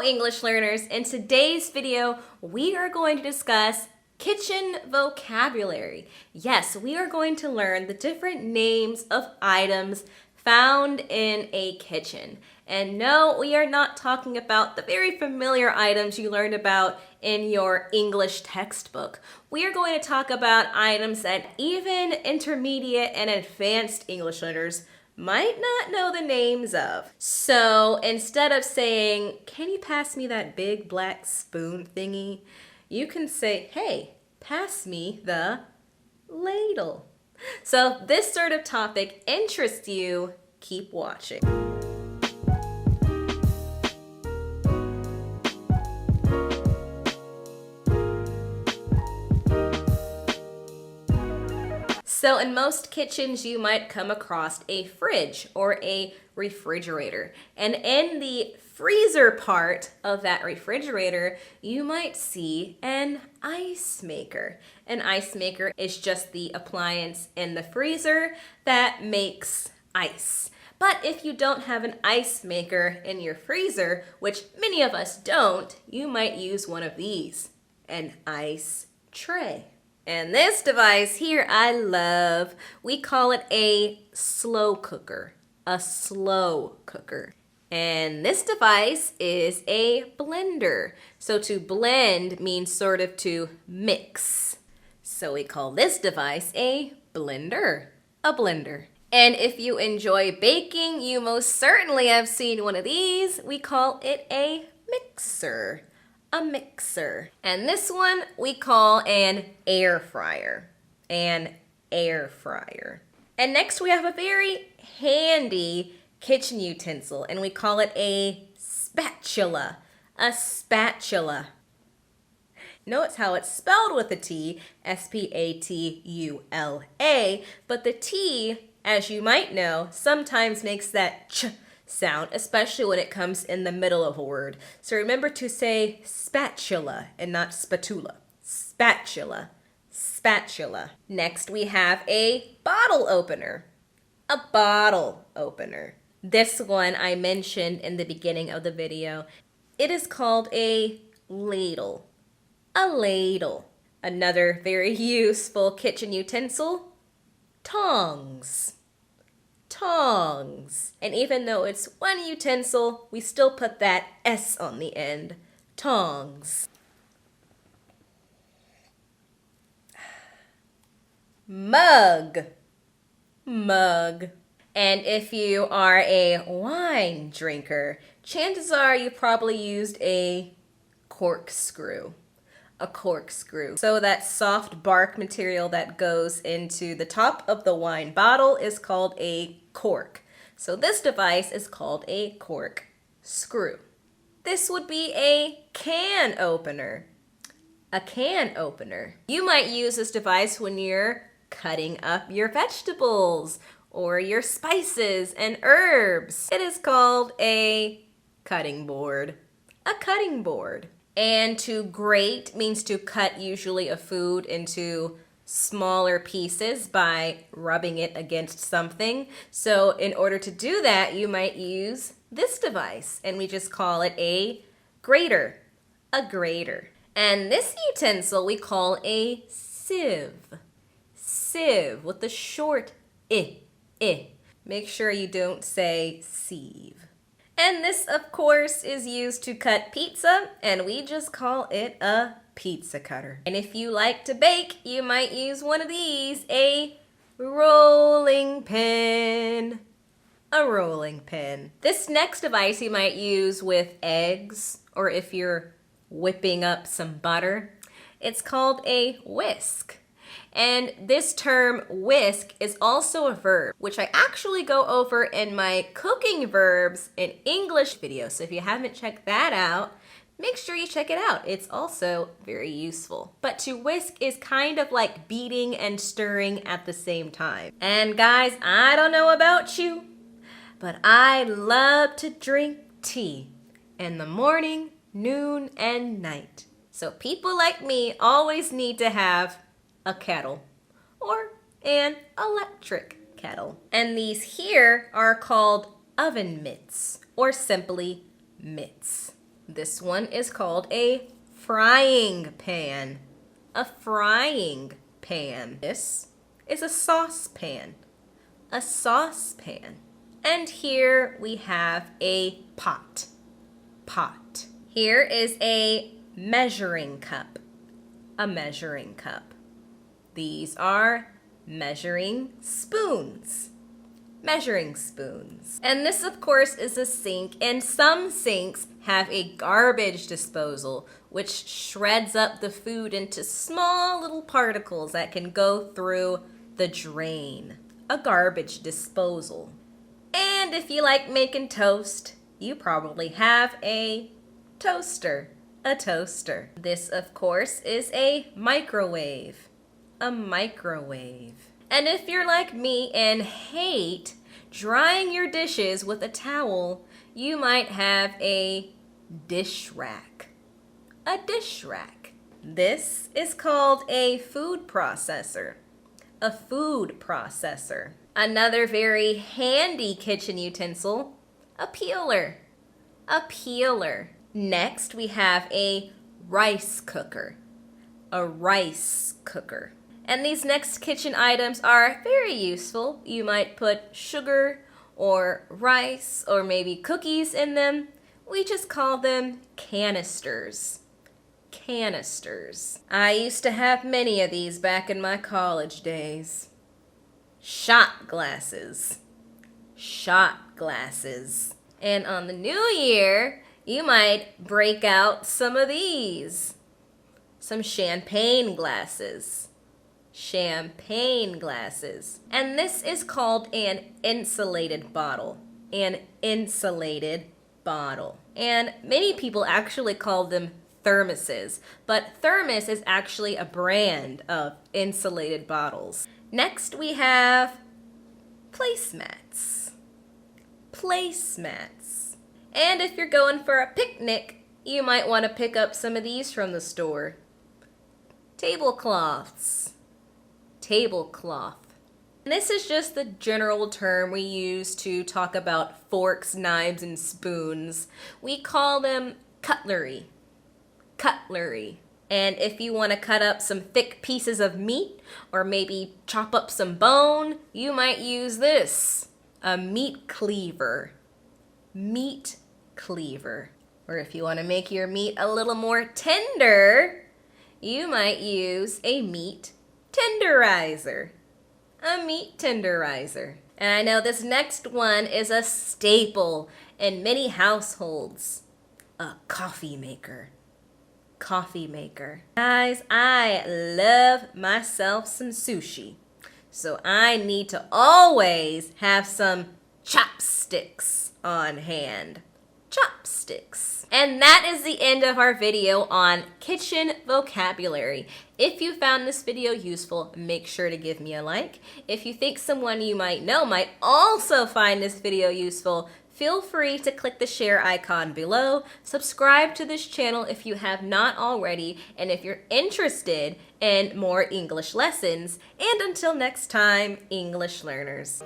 English learners. In today's video, we are going to discuss kitchen vocabulary. Yes, we are going to learn the different names of items found in a kitchen. And no, we are not talking about the very familiar items you learned about in your English textbook. We are going to talk about items that even intermediate and advanced English learners might not know the names of. So instead of saying, "Can you pass me that big black spoon thingy?" you can say, "Hey, pass me the ladle." So if this sort of topic interests you, keep watching. So in most kitchens, you might come across a fridge or a refrigerator. And in the freezer part of that refrigerator, you might see an ice maker. An ice maker is just the appliance in the freezer that makes ice. But if you don't have an ice maker in your freezer, which many of us don't, you might use one of these, an ice tray. And this device here I love. We call it a slow cooker. A slow cooker. And this device is a blender. So to blend means sort of to mix. So we call this device a blender. A blender. And if you enjoy baking, you most certainly have seen one of these. We call it a mixer. A mixer. And this one we call an air fryer. An air fryer. And next we have a very handy kitchen utensil, and we call it a spatula. A spatula. Notice how it's spelled with a T, S-P-A-T-U-L-A, but the T, as you might know, sometimes makes that ch sound, especially when it comes in the middle of a word. So remember to say spatula and not spatula. Spatula. Spatula. Next we have a bottle opener. A bottle opener. This one I mentioned in the beginning of the video. It is called a ladle. A ladle. Another very useful kitchen utensil, tongs. Tongs. And even though it's one utensil, we still put that S on the end. Tongs. Mug. Mug. And if you are a wine drinker, chances are you probably used a corkscrew. A corkscrew. So that soft bark material that goes into the top of the wine bottle is called a cork. So this device is called a corkscrew. This would be a can opener. A can opener. You might use this device when you're cutting up your vegetables or your spices and herbs. It is called a cutting board. A cutting board. And to grate means to cut usually a food into smaller pieces by rubbing it against something. So in order to do that, you might use this device, and we just call it a grater. A grater. And this utensil we call a sieve. Sieve with the short I. Make sure you don't say sieve. And this, of course, is used to cut pizza, and we just call it a pizza cutter. And if you like to bake, you might use one of these, a rolling pin. A rolling pin. This next device you might use with eggs, or if you're whipping up some butter. It's called a whisk. And this term whisk is also a verb, which I actually go over in my cooking verbs in English video. So if you haven't checked that out, make sure you check it out. It's also very useful. But to whisk is kind of like beating and stirring at the same time. And guys, I don't know about you, but I love to drink tea in the morning, noon, and night. So people like me always need to have a kettle or an electric kettle. And these here are called oven mitts or simply mitts. This one is called a frying pan. A frying pan. This is a saucepan. A saucepan. And here we have a pot. Pot. Here is a measuring cup. A measuring cup. These are measuring spoons. Measuring spoons. And this, of course, is a sink, and some sinks have a garbage disposal, which shreds up the food into small little particles that can go through the drain. A garbage disposal. And if you like making toast, you probably have a toaster. A toaster. This, of course, is a microwave. A microwave. And if you're like me and hate drying your dishes with a towel, you might have a dish rack. A dish rack. This is called a food processor. A food processor. Another very handy kitchen utensil, a peeler. A peeler. Next, we have a rice cooker. A rice cooker. And these next kitchen items are very useful. You might put sugar or rice or maybe cookies in them. We just call them canisters. Canisters. I used to have many of these back in my college days. Shot glasses. Shot glasses. And on the new year, you might break out some of these. Some champagne glasses. Champagne glasses. And this is called an insulated bottle. An insulated bottle. And many people actually call them thermoses, but thermos is actually a brand of insulated bottles. Next we have placemats. Placemats. And if you're going for a picnic, you might want to pick up some of these from the store. Tablecloths. Tablecloth. And this is just the general term we use to talk about forks, knives, and spoons. We call them cutlery. Cutlery. And if you want to cut up some thick pieces of meat or maybe chop up some bone, you might use this. A meat cleaver. Meat cleaver. Or if you want to make your meat a little more tender, you might use a meat tenderizer. A meat tenderizer. And I know this next one is a staple in many households. A coffee maker. Coffee maker. Guys, I love myself some sushi. So I need to always have some chopsticks on hand. Chopsticks. And that is the end of our video on kitchen vocabulary. If you found this video useful, make sure to give me a like. If you think someone you might know might also find this video useful, feel free to click the share icon below. Subscribe to this channel if you have not already, and if you're interested in more English lessons. And until next time, English learners.